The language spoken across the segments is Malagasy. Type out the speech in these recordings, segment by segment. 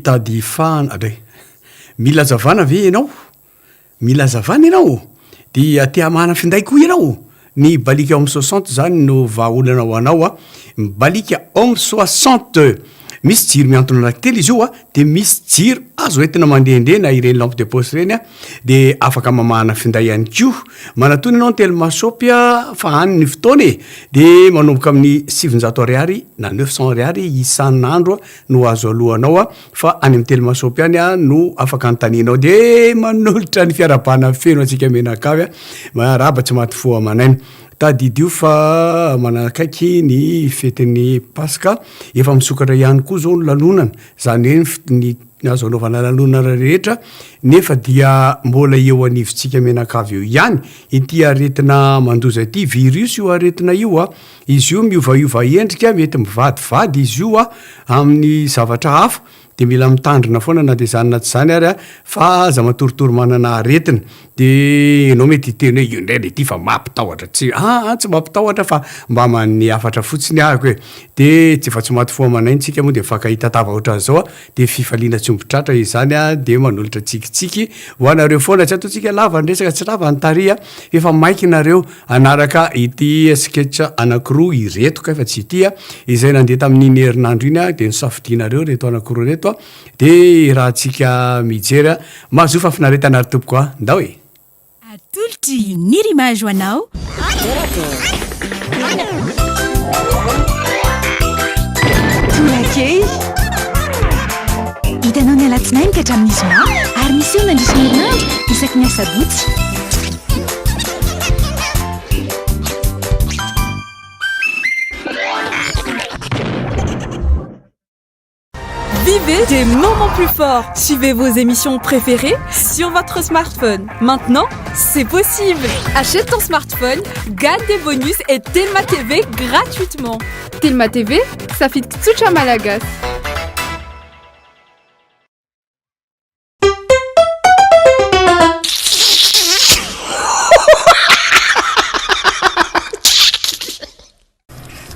tady fana re mila zavana ve ianao mila zavana ianao dia tia mahana finday koa ianao ny balika homme 60 zany no vahaolana anao a balika homme 60 misy jiro miantona anankitelo izy io a de misy jiro azo entina mandehandeha na ireny lampe de poche reny a de afaka mamahana finday ihany ko manatony ianao ny telo masopy a fa any ny fotoana e de manomboka amin'ny 700 ariary na 900 ariary isan'andro no azo alohanao a fa any amin'ny telo masopy any a no afaka antaninao de manolotra ny fiarabana feno atsika menakavy a maraba tsy maty fo amanainy tadidio fa manakaiky ny fetin'ny paska efa misokatra ihany koa zao ny lanonana zany hoe ny azo anaovana lanonana rehetra nefa dia mbola eo anivontsika menakavy eo ihany ity aretina mandoza ity virus io aretina io a izy io miovaiova endrika mety mivadivady izy io a amin'ny zavatra hafa de mila mitandrina foana na de zany na tsy zany ary a fa za matoritory manana aretina de anao mety hiteny hoe io indray le ty fa mampitahotra tsy mampitahotra fa mba man'ny afatra fotsiny ahako hoe de tsy efa tsy maty fo amanaintsika moa de fakahita tava ohatran' zao a de fifaliana tsy ombitratra izany a de manolotra tsikitsiky ho anareo foana tsy ataontsika lava ndresaka tsy lava ny taria efa maiky nareo anaraka ity sketch anankiroa iretoka efa tsy ity a izay nandeha tamin'iny herinandro iny a de nisafidinareo reto anankiroa reto a de raha tsika mijery mazofa finaretana ary tompo koa ndao e atolotr'i ny rimage ho anao Torak'Hehy hitanao ny alatsinainy ka hatramin'ny zoma ary misy eo nandrisina herinandro isaky ny asabotsy Vivez des moments plus forts. Suivez vos émissions préférées sur votre smartphone. Maintenant, c'est possible. Achète ton smartphone, gagne des bonus et Telma TV gratuitement. Telma TV, safid kitsotsa malagasy.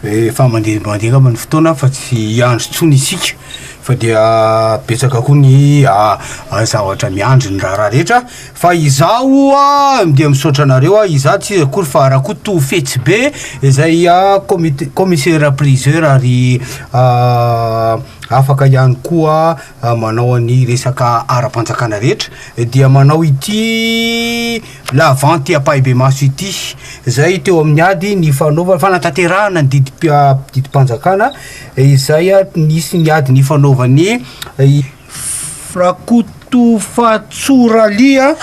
Efa mandeha kama ny fotoana fa tsy andro tsony isika fa dia betsaka koa ny zavatra miandry ny raha rehetra fa izao a dia misaotra anareo a iza tsy akory fa raha koa to fetsy be izay commissaire priseur ary afaka ihany koa manao any resaka ara-panjakana rehetra dia manao ity lavanty apahibe maso ity zay teo amin'ny ady ny fanaova fanatanterahana ny didimpanjakana izay nisy ny ady ny fanaovany frakoto fatsoralia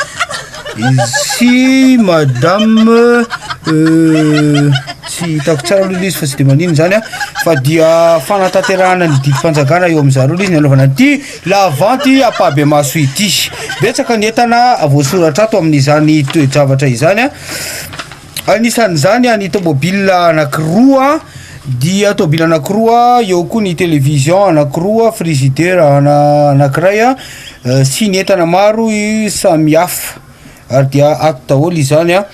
izy madame tsy hitako tsara aloha izy fa tsy de manino zany a fa dia fanatanterahana ny didimpanjakana eo amin'izareo izy ny anaovana ity lavanty apabe maso ity betsaka ny entana voasoratra ato amin'izany toe-javatra izany a anisan'izany a ny tomobile anankiroa dia tomobile anankiroa eo koa ny télévision anankiroa frigidaire anankiray a sy ny entana maro samihafa ary dia ato daholo izany a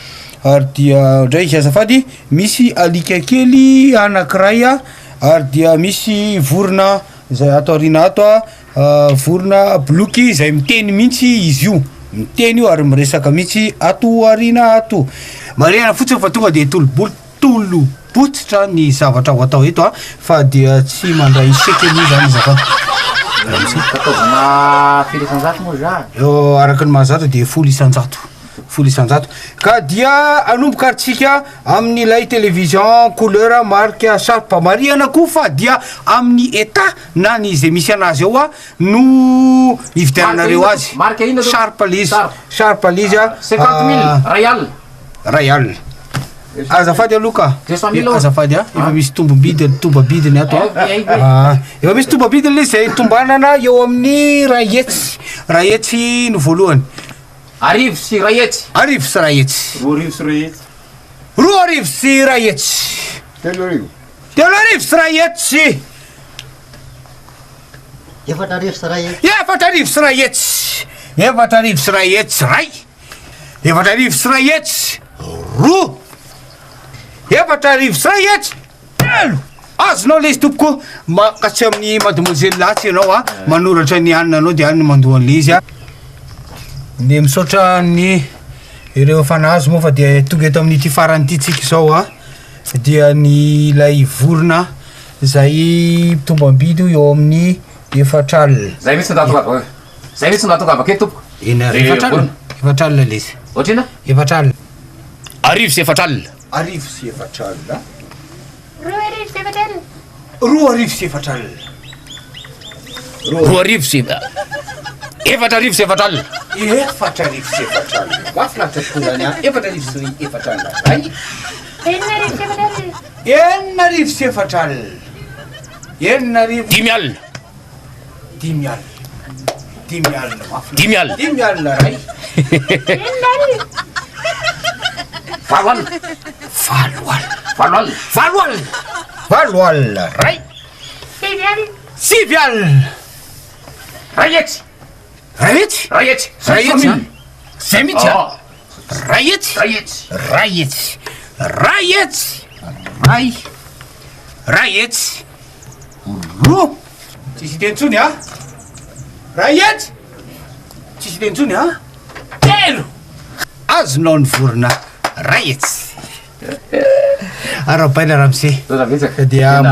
ary dia ndray azafady misy alika kely anankiray a ary dia misy vorona zay ato arina ato a vorona bloky zay miteny mihitsy izy io miteny io ary miresaka mihitsy ato arina ato mariana fotsiny fa tonga de tolobotsitra ny zavatra ho atao eto a fa dia tsy mandray sekely zany zafady eo araky ny mahazatra de folo isanjato ka dia anomboka aritsika amin'ny lay télévision couleur marque sharp mariana koa fa dia amin'ny état na ny izay misy anazy ao a no ividiananareo azy sharp lizy a 50 000 Rayal azafady aloka azafady efa misy tombabidiny ato efa misy tombabidiny le zay tombanana eo amin'ny rayetsy no voalohany Arrive sy rayetsy roa arivo sy rayetsy telo arivo sy rayetsy efatra arivo sy rayetsy ray efatra arivo sy rayetsy roa efatra arivo sy rayetsy telo azonao le izy tompoko makasy amin'ny mademoiselle latsy ianao a manoratra ny anina anao de any mandohan'le izy a de misaotra ny ireo fanahazo moa fa de tonga eto amin'ny ty farany ty tsika izao a dia ny ilay vorona zay tombam-bidy eo amin'ny efatralina zay mihitsy ndatokavaka zay mihitsy ndatokavaka eto tompoko ena efatralina le izy ohatrina efatralina arivo sy efatralina arivo sy efatralina roa arivo sy efatralina roa arivo sy efatra arivo sy efatralina efatra arivo sy efatralina mahafinaritra tokoa zany a efatra arivo sy efatralina ay enina arivo sy efatralina enina arivo dimy alina dimy alina dimy alina mahafinaritra dimy alina dimy alina ray valo alina valo alina valo alina valo alina valo alina ray sivy alina ray etsy ray etsy ray etsy ray etsy zay mihitsy a ray etsy ray etsy ray etsy ray etsy ray etsy roa tsisy tentsony a ray etsy tsisy tentsony a telo azonao ny vorona ray etsy arabaina ramse dia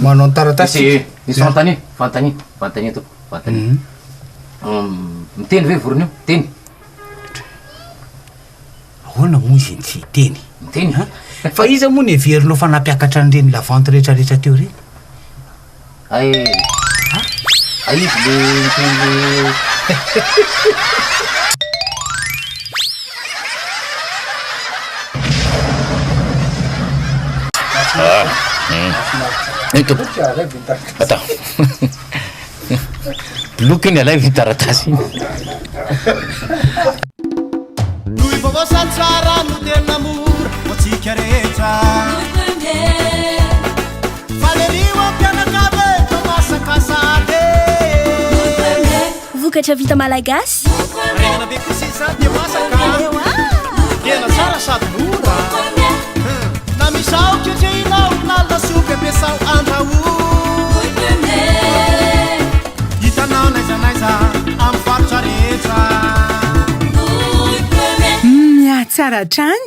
manao ny taratasy misy fantany fantany fantany eto fantany miteny ve vorona io miteny ahoana moa izy ny tsy teny miteny fa iza moa ny everinao fa nampiakatra an'ireny lavanty rehetrarehetra teo reny ay aizy le miteny le eto attends bloqué iny alay vitaratasy Lui vovosa tsara no tena mora motsika rehetra Faleriwa mpianakave to masakasady Vokatra vita malagasy Regna be kosisa dia masaka Tena tsara sady mora Na misao ketreinao na lasopy ampiasao andrahoa Hitanao naizanaiza amin'ny faritra rehetra Tsara trany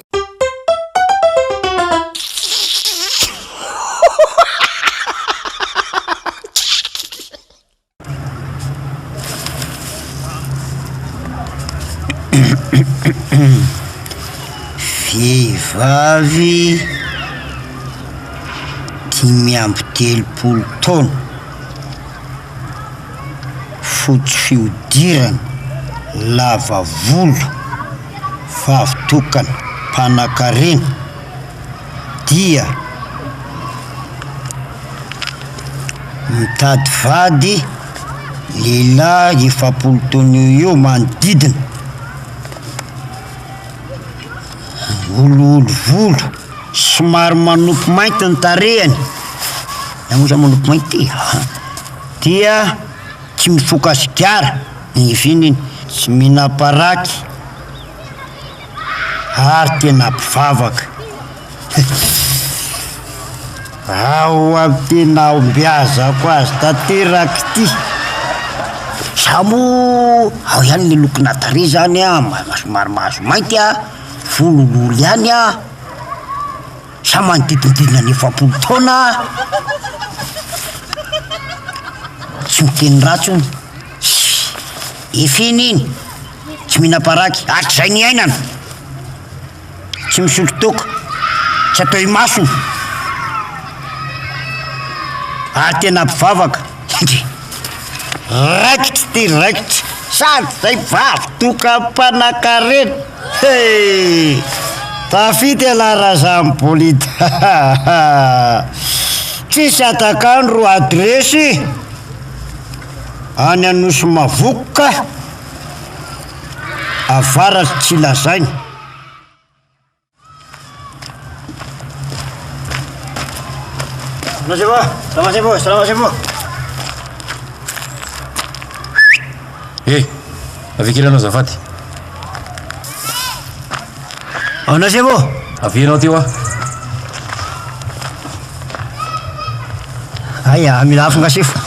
vehivavy 5 taona fotsy fiodirana lava volo favitokana mpanan-karena dia mitady vady lehilahy 7 taona eo manodidina oloolo volo somary manopy mainty ny tarehany namosa manopy mainty dia tsy mifokasigara ivininy tsy minaparaky ary tena mpivavaka ao aby tena ombiazako azy tanteraky ty samo ao ihany ny lokona tare zany a somary mahazo mainty a volololo ihany a sa manodidididina ny 7 taona tsy miteny ratsony ifininy tsy minaparaky hatrizay ny ainana tsy misolotoka tsy atao imasony ary tena mpivavaka raikitry ty raikitry sady zay vavitoka mpanan-karena tafity alarazany bolida tsisy atakany ro adresy any anosy mavokoka avaratsy tsy lazainy c'est bon, c'est bon, c'est bon. Eh, avec il anao azafady On a c'est bon. avianao ty oa aya mila afo ngasifo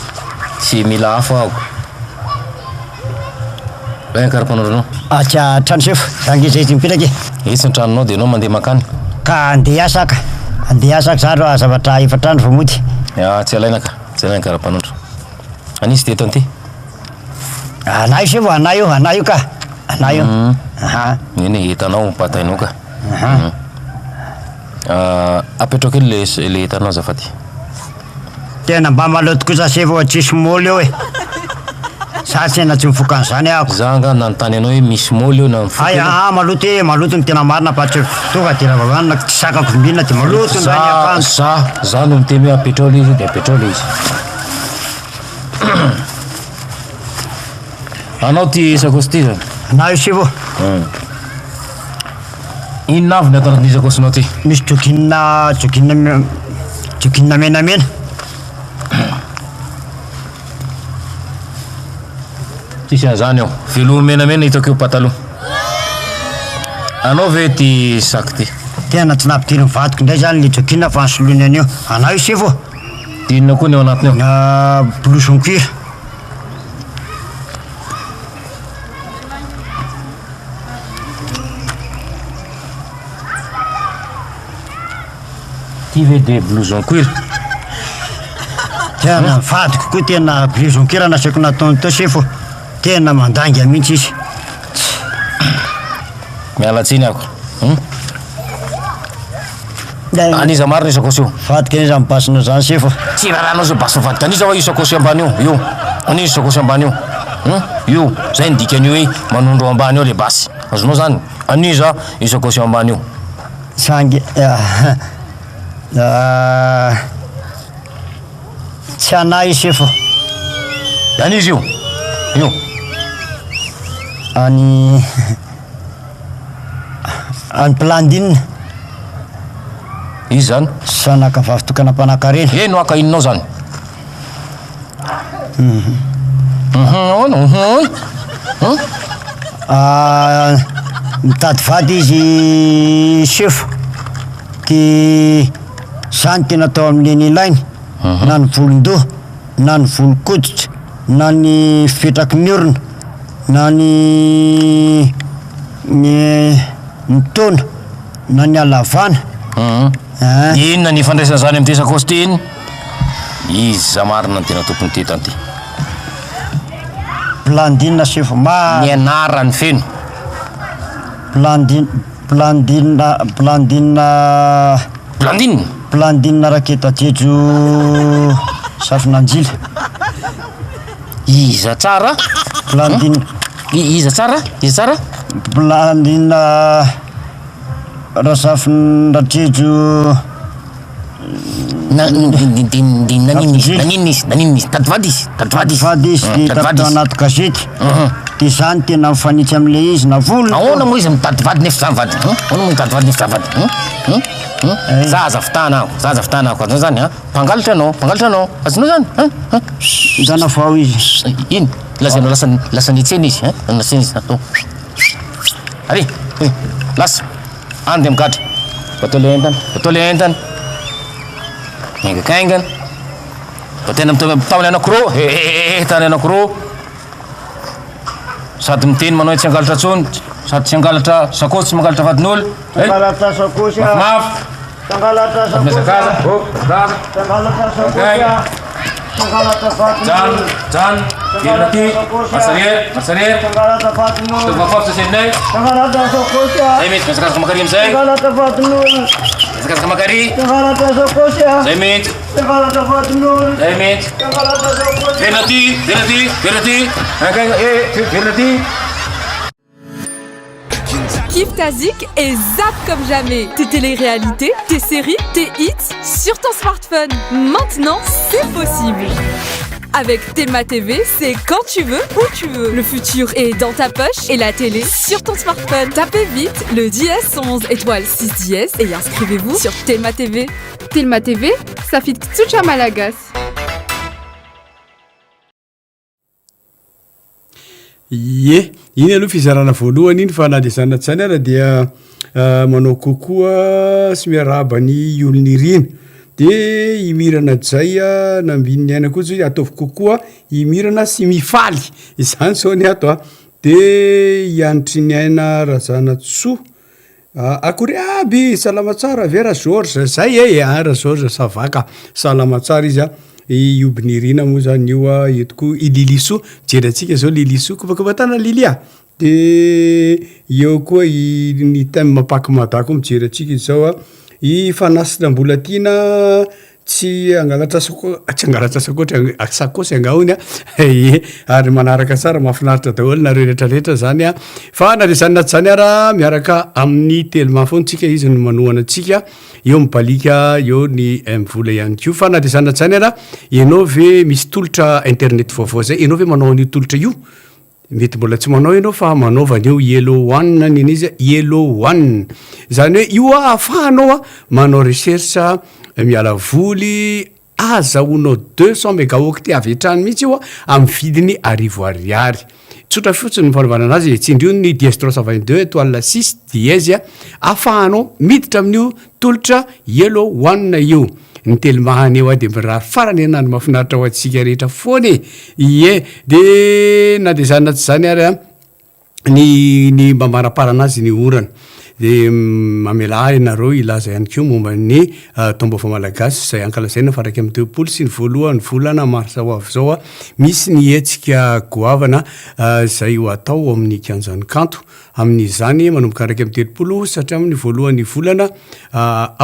tsy mila afo aho karapanao atya trano sefo zangezay izy mipetraky itsy ny tranonao dia anao mandeha makany ka andeha asaka za ro zavatra efatrano fa mody tsy alaina ka tsy alaina karapanondro anisy teto anty ana io sefo ana io ka ana io iny hitanao patainao ka apetrako ely le hitanao zafady tena mba maloto kosa sefo tsisy moly eo e sa tena tsy mifoka an'izany ako za nga nanontany anao hoe misy moly eo na aya maloto ny tena marina fa tsy tonga tena vavanina tsy sakako vimbinina dia maloto za no mitemy hoe petrole izy dia petrole izy anao ty sakosy ty zany na io sefo inona avy ny atanatiny sakosinao ty misy joginina menamena tsisy an'izany ao velomy menamena hitako eo pataloha anao ve ty saky ty tena tsy nampitiry mivadiko indray zany le joginina fa ansolony an'io ana io sefo inona koa ny ao anatiny ao blouson cuir ty ve de blouson cuir tena mivadiko koa tena blouson cuir nasaiko nataony tao sefo tena mandanga mihitsy izy mialatsiny ako aniza marina isakosy io vadika aniza mibasina zany sefo tsy rahanao zay basy vadika aniza hoa io sakosy ambany io aniza sakosy ambany io zay ny dikan'io hoe manondro ambany eo le basy azonao zany aniza io sakosy ambany io sangy tsy ana io sefo aniza io any plandine izy zany sanaka vavitokana mpanankarena no aka ininao zany mitady vady izy sefo ty zany tena tao amin'leny ilainy na ny volondoha na ny volokoditra na ny fipetraky ny orona na ny taona na ny alavana inona ny fandraisana zany am'ty sakosy ty iny izy za marina ny tena tompony ty tanty plandine sefo ny anarany feno plandine raketa jejo safinanjila iza tsara plandine iza tsara plandine rasafindrajejo nanin'izy tadivady izy tapito anaty gazety dia zany tena mifanitsy am'le izy na volona ahoana moa izy mitadivady nefa zany vady ahoana moa mitadivady nefa zany vady zaza fitana ako azao zany mpangalatra anao azonao zany zana vao izy iny lazainao lasa nitsena izy nasena izy natao ary lasa andy mikatra batole entana engakaingana tena taony anakiro tany anakiro sady miteny manao hoe tsy angalatra tsony sady tsy angalatra sakosy tsy mangalatra vadin'olo tangalatra sakosy mafy tangalatra mesakaza tangalatra vadin'olo jano vilona ty marsarier tofafafy saseninay tangalatra sakosy zay mety mesakaza kamakary amizay tangalatra vadin'olo mesakaza kamakary tangalatra sakosy zay mety tangalatra vadin'olo zay mety tangalatra sakosy vilona ty vilona ty Kiffe ta zik et zappe comme jamais. Tes téléréalités, tes séries, tes hits sur ton smartphone. Maintenant, c'est possible. Avec Telma TV, c'est quand tu veux, où tu veux. Le futur est dans ta poche et la télé sur ton smartphone. Tapez vite le dièse 11 étoile 6 dièse et inscrivez-vous sur Telma TV. Telma TV, safid kitsotra malagasy. Ie iny aloha fizarana voalohany iny fa nadesana tsany ara dia manao kokoa sy miaraba ny olon'irina de imirana zay a nambin'ny aina koa zay ataovy kokoa imirana sy mifaly izany zao ny ato a de ianitry ny aina razana tsoa akory aby salama tsara vera George zay ra George savaka salama tsara izy a iobinirina moa zany io a etoko ililiso jerantsika zao liliso kopakobatana lilia de eo koa ny tamy mampaky madako mijery atsika izao a i fanasina mbola tiana tsy angalatra tsy angalatra sakosy angahony ary manaraka tsara mahafinaritra daholo nareo rehetrarehetra zany a fa na de zany naty zany ara miaraka amin'ny telema fontsika izy no manohana atsika eo mibalika eo ny mivola ihany ko fa na de zany naty zany ara ianao ve misy tolotra internet vaovao zay ianao ve manao an'io tolotra io mety mbola tsy manao ianao fa manaovan'io yellow one niny izy yellow one zany hoe io a afahanao a manao recherche miala voly azahoanao 200 mégaoctet avy hatrany mihitsy io a amin'ny vidiny 1000 tsotra fotsiny nyfanaovana anazy tsindrio ny dièse 322 étoile 6 dièse a afahanao miditra amin'io tolotra yellow one io ny telimahany eo a de mirary farany enany mahafinaritra ho atsika rehetra foany de na de zany naty zany ary a ny mba marapara anazy ny orana de mamela ianareo ilaza ihany ko momba ny tombaovao malagasy zay ankalazaina fa raiky amin'ny 2 sy ny voalohany volana marsa ho avy zao a misy ny hetsika goavana zay ho atao amin'ny kianjany kanto amin'izany manomboka raiky amin'ny 3 satria amin'ny voalohany volana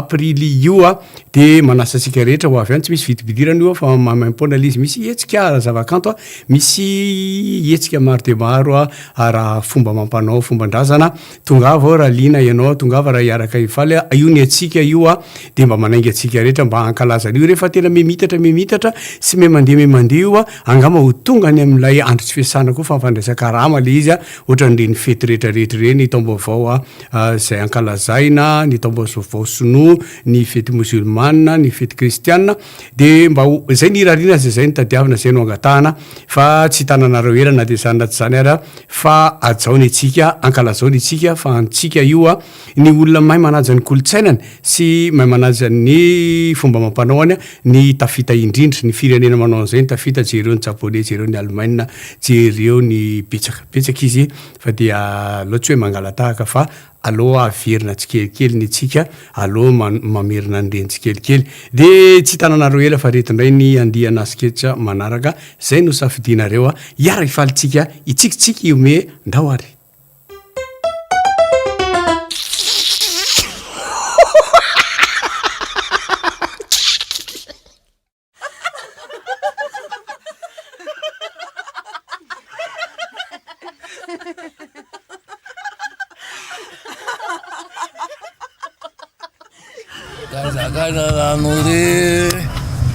aprily io a de manasa asika rehetra ho avy any tsy misy vidibidirana io fa mamaimpoana lizy misy hetsika zavakanto a misy hetsika maro de maro a raha fomba mampanao fombandrazana tongava ao raha lina ianao tongava raha iaraka ifaly io ny atsika io a de mba manaingy atsika rehetra mba ankalazan'io rehefa tena memitatra sy memandeha io a angama ho tonga ny amin'ilay andro tsy fiasana koa fa fandraisaka rama le izy a ohatran'ireny fety rehetrarehetra reny tombaovao a zay ankalazaina ny tombaovao sinoa ny fety musulmane ny fety kristiana de mba zay ny irarina zay ny tadiavina zay no angatahana fa tsy tananareo erana de zany naty zany ara fa ajaony atsika ankalazaony atsika fa antsika io a ny olona mahay manaja ny kolotsainany sy mahay manaja ny fomba mampanaoany ny tafita indrindra ny firenena manao zay ny tafita jereo ny japonais jereo ny allemagne jereo ny betsaka izy fa dia loatsy hoe mangalatahaka fa aloha averina tsikelikely ny atsika aloha mamerina nyreny tsikelikely de tsy tananareo ela fa retindray ny andiana asiketra manaraka zay no safidinareo a iara ifalitsika itsikitsiky iome ndao ary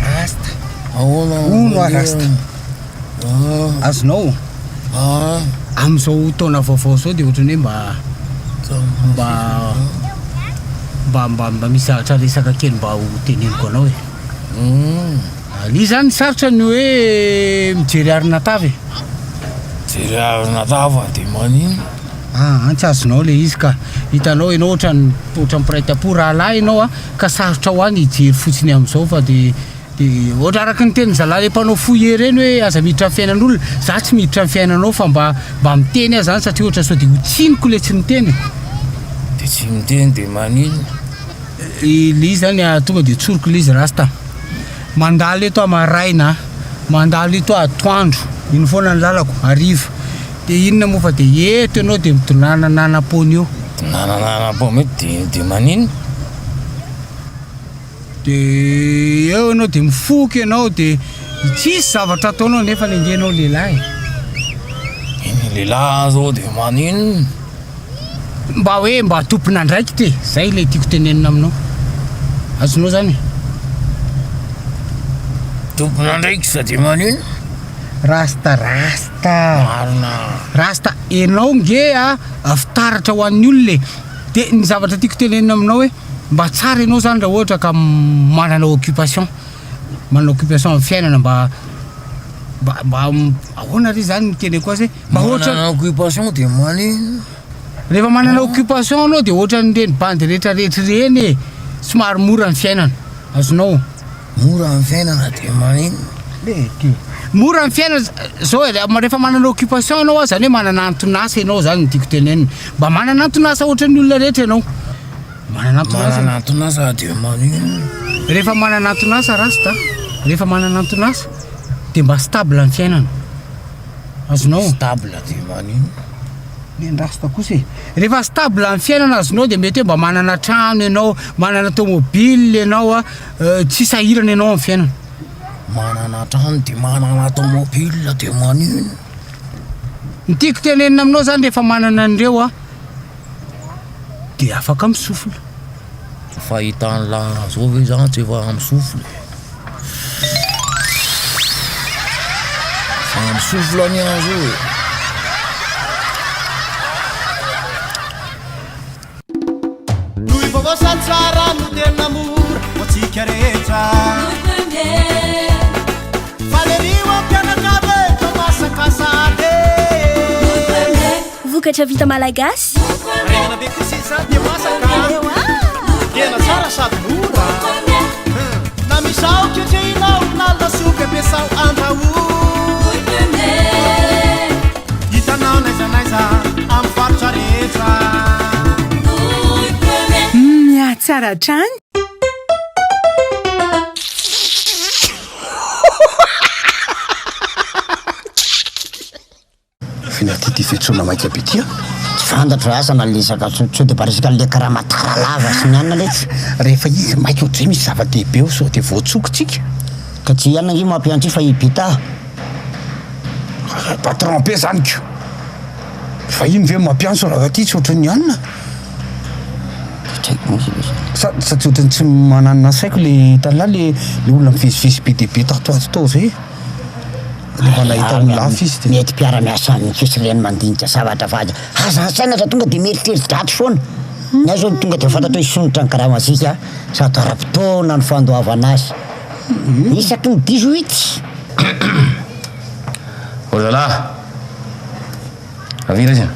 Rasta ono rasta azonao am'izao taona vaovao zao de ohatrany hoe mba misy zavatra resaka kely mba ho teneniko anao li zany sarotra ny hoe mijery arina tavy jery arina tava de manino tsy azonao le izy ka hitanao ianao ohatrany mipiraita-po raha lahy ianao a ka sarotra ho any hijery fotsiny am'izao fa de ohatra araky ny teny zalahy le mpanao foye reny hoe aza miditra ny fiainan'olona za tsy miditra ny fiainanao fa mba miteny azy zany satria ohatra sao de ho tsiniko le tsy miteny de tsy miteny de manino le izy zany tonga de tsoroko le izy rasta mandalo eto amaraina mandalo eto atoandro iny foana ny lalako ariva de inona moa fa de eto ianao de mitonanananapony io nanananapony de manino de eo ianao de mifoky ianao de tsisy zavatra ataonao nefa ny andehanao lehilahy iny lehilahy zao de manino mba hoe mba tompona ndraiky te zay le tiako tenenina aminao azonao zany tompona ndraiky sady manino rasta enao nge a fitaratra ho an'ny olona de ny zavatra tiako tenenina aminao hoe mba tsara ianao zany raha ohatra ka manana occupation amin'ny fiainana mba ahoana ry zany miteneko azy mba manana occupation de manino rehefa manana occupation anao de ohatra nyreny bandy rehetrarehetra reny somary mora ny fiainana azonao mora amin'ny fiainana de manino mora amin'ny fiainana zao rehefa manana occupation anao zany hoe manana antonasa ianao zany ny tiako tenenina mba manana antonasa ohatran'ny olona rehetra ianao manana antonasa de manino rehefa manana antonasa rasta rehefa manana antonasa de mba stable amin'ny fiainana azonao stable de manino rasta kosa rehefa stable amin'ny fiainana azonao de mety hoe mba manana trano ianao manana tomobile ianao a tsy sahirana ianao amin'ny fiainana manana trano de manana tomobile de manino ny tiako tenenina aminao zany rehefa manana an'ireo a de afaka misofla fahitany laha zao ve zany tsy efa misofla fa misofla any azo e Vosatsara no tena mora motsika rehetra Valeriwa mpianakavy masakasady vokatra vita malagasy Regna be kosa izany dia masaka Tena tsara sady mora Na misao ketrehinao na lasopy ampiasao andrahoy Hitanao naizanaiza amin'ny faritra rehetra tsara trany finaty fetsona maika be tia tsy fantatra asana le sakatsotsao de baresaka le karaha matara lava sy ny anina letsy rehefa izy maika ohatray misy zava-dehibe o sao de voatsokotsika ka tsy ianina io mampiantry fa ibita patron be zany ko fa iny ve mampianso raha ty tsy ohatran'ny anina satria ohatrany tsy mananina saiko le tala le olona mifizifizy be dehibe tatoato zay le manahita olona lafy izy de mety mpiara-miasa amin'ny kesireny mandinika zavatra vaja azansainatra tonga de mieritreritry foana ny azo tonga de fantatra hoe sonitra ny karaha mazika sady ara-potoana ny fandoavana azy isaky ny 18 Ozalahy avira izy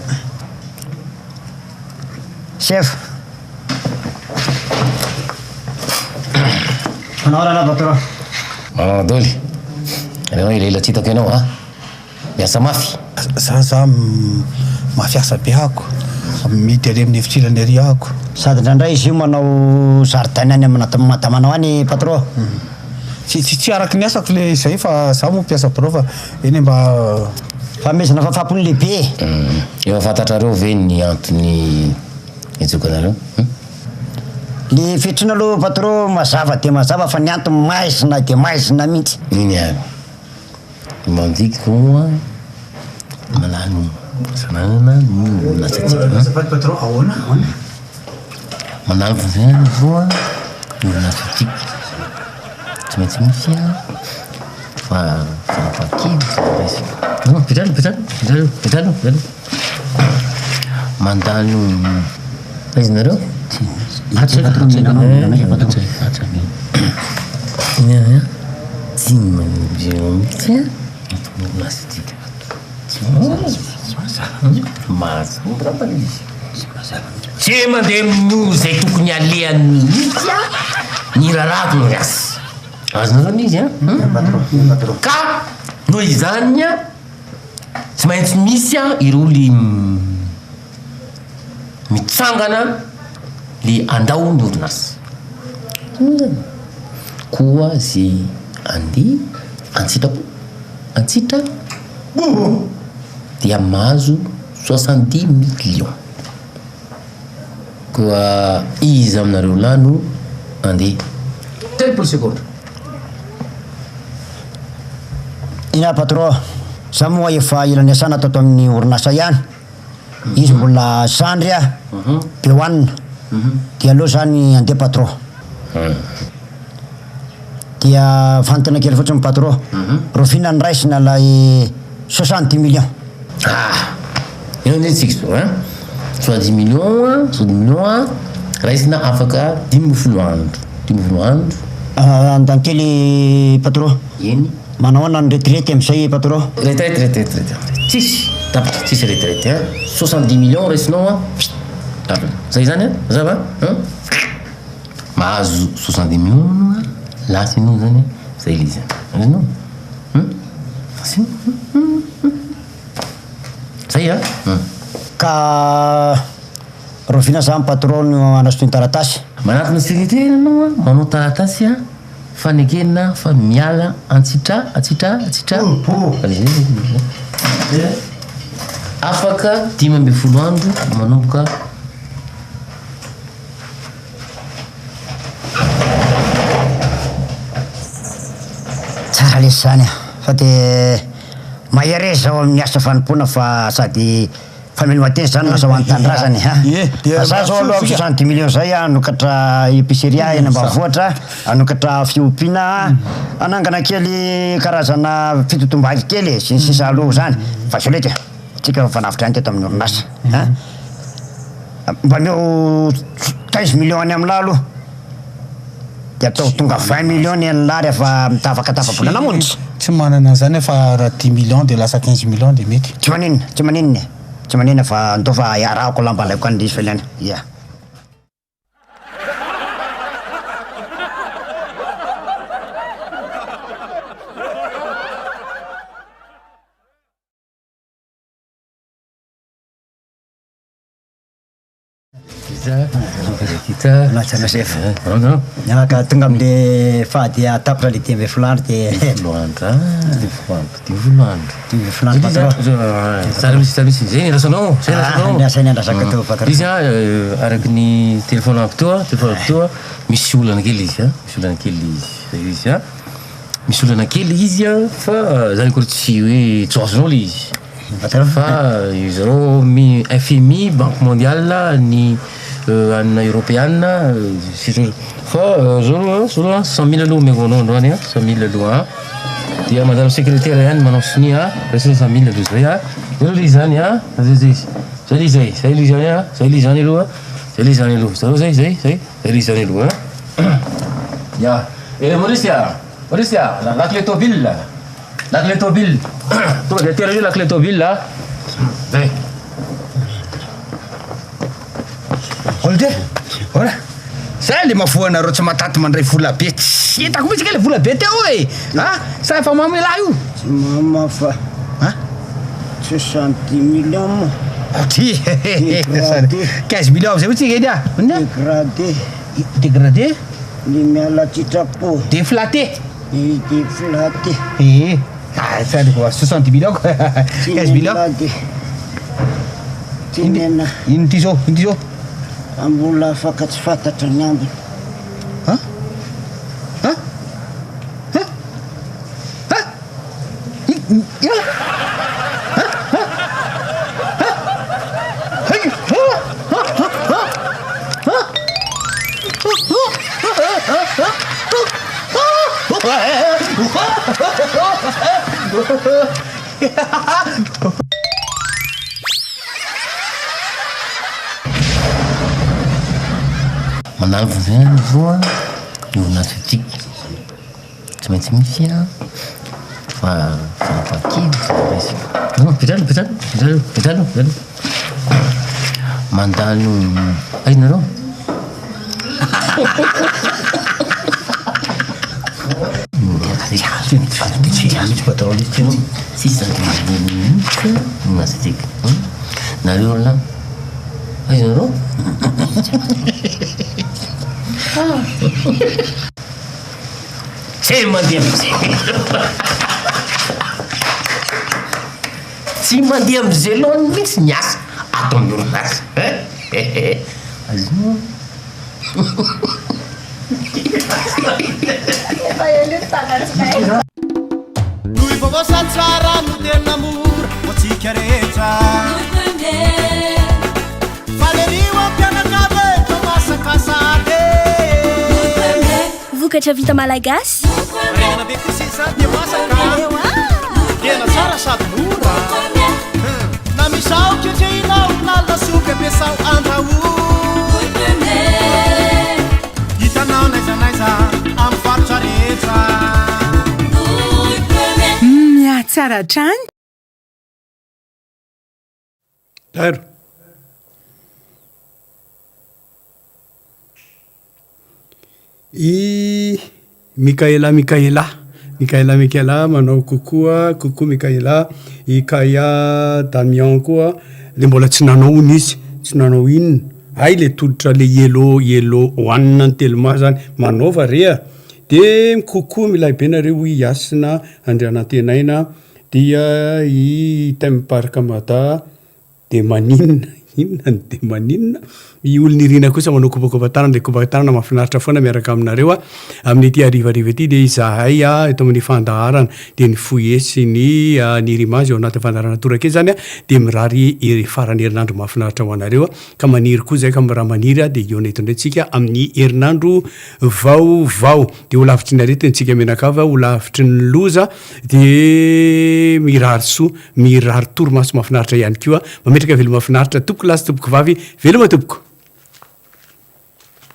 chef manao rana patron doly anao ilela tsy hitako ianao a miasa mafy za mafiasa be ako mity ary amin'ny efitrirany ary ako sady ndraindray izy io manao jardin any amatamanao any patron tsy araky ny asako le zay fa za mo mpiasa pro fa eny mba famezana fafapony lehibe efa fantatrareo ve ny antony itsokanareo le fetrina aloha patron mazava de mazava fa ny antony maizina de maizina mihitsy iny aby mandikiko moa manano sanana no nasatsika patron ahoana manano fazany foa no nasatsika tsy maintsy misy a fa fakely petralo mandalo aizinareo tsy mandeha no zay tokony alehan'ny mihitsy a ny rarako no riasy azonareo n'izy a ka noho izany a tsy maintsy misy a ireo le mitsangana le andao ny orinasa koa zay andeha antsitra dia mahazo 70 millions koa izy aminareo lano andeha telopolo seconde ina patron za moa efa ilany asana tato amin'ny orinasa ihany izy mbola sandry a be hoanina dia aloha zany andeha patron dia fantana kely fotsiny patron rofina ny raisina lay 70 millions ino ndray tsika so 70 millions 70 millions raisina afaka 10 andro andantely patron eny manao ana ny retraite am'izay patron retraite tsisy tapitra tsisy retraite 70 millions raisinao a tapitra zay zany a zava mahazo 60 millions anao lasy anao zany zay le izy azonao zay a ka rovina za ny patron anasotoiny taratasy manatona secrétaire anao a manao taratasy a fanekenina fa miala atsitra afaka 10 andro manomboka tsara lesy zany fa de mahere zao amin'ny asa fanompona fa sady famelomateny zany nazaho antandrazany za zao aloha 60 millions zay anokatra épiceria eny ambanivohatra anokatra fiompiana anangana kely karazana fitotom-bady kely sy ny sisa aloha zany fa solety tsika fanavitra any teto amin'ny orinasa mba meo 15 millions any aminah aloha de atao tonga 20 millions ny anylary efa mitavaka tafabolana monitsy tsy manana zany fa raha 10 millions de lasa 15 millions de mety tsy maninona fa ndao fa iarahako lamba laiko any izy felany ia Natsana chef. Ka tonga amle fady atapitra le 10 folandro de Loandra, 10 folandro. Saramisy zay rasanao, zay rasanao. Niasa ny andrasaka teo patron. Izy araky ny telefonako toa, misy olana kely izy, misy olana kely izy. Misy olana kely izy fa zany koa tsy hoe tsoasanao le izy. Fa zareo FMI, Banque mondiale, ny anna européenne, fa zao 100 000 aloha meko anao androany 100 000 aloha dia madame secrétaire ihany manao sini resa 100 000 aloha zay zao le zany zay le zany aloha zao zay le zany aloha ya Mauricia la clé tobile toi de tirer la clé tobile là zay Ora, sai le mafoanareo tsy mataty mandray vola be tsy hitako mihitsy ke le vola be teo e sa efa mamela io tsy mama fa 60 millions ty 15 millions zay mihitsy kely dégradé ny miala titrapo déflaté deflaté ça 60 millions 15 millions tinena ino ty zao ambola afaka tsy fantatra ny ambiny manavo zany voa orinasa tiky tsy maintsy misy fa petralo mandalo ainareo orinasa tiky nareo la ainareo tsy mandeha am'zay lohany mihitsy ny asa atao amin'ny orinasa azonao noho ivovoasa tsara no tena mora hoatsika rehetra falerio ampianakave to masakasady vokatra vita malagasy regna be kosisa dia masaka tena tsara sady mora na misao ketreinao na lasopy ampiasao andrahoy hitanao naizanaiza amy faritra rehetra miatsara trany i mikaela manao kokoa mikaela i kaya damian koa le mbola tsy nanao ony izy tsy nanao inona ay le tolotra le yelo hoanina ny teloma zany manaova rea de kokoa milay be nareo i asina andrianantenaina dia i temparkamada de maninona de maninona i olona irina kosa manao kopakopatanana de kopatanana mahafinaritra foana miaraka aminareo amin'ny ity arivariva ity de izahay eto amin'ny fandaharana de ny foiesy ny nirimazy eo anaty fandaharana Torak'Hehy zany de mirary farany herinandro mahafinaritra ho anareo ka maniry koa zay ka raha maniry de eo netondretsika amin'ny herinandro vaovao de ho lavitry ny aretina tsika menakava ho lavitry ny loza de mirary toromaso mahafinaritra ihany koa mametraka velo mahafinaritra tompoko lasy tompoko vavy velo matoboko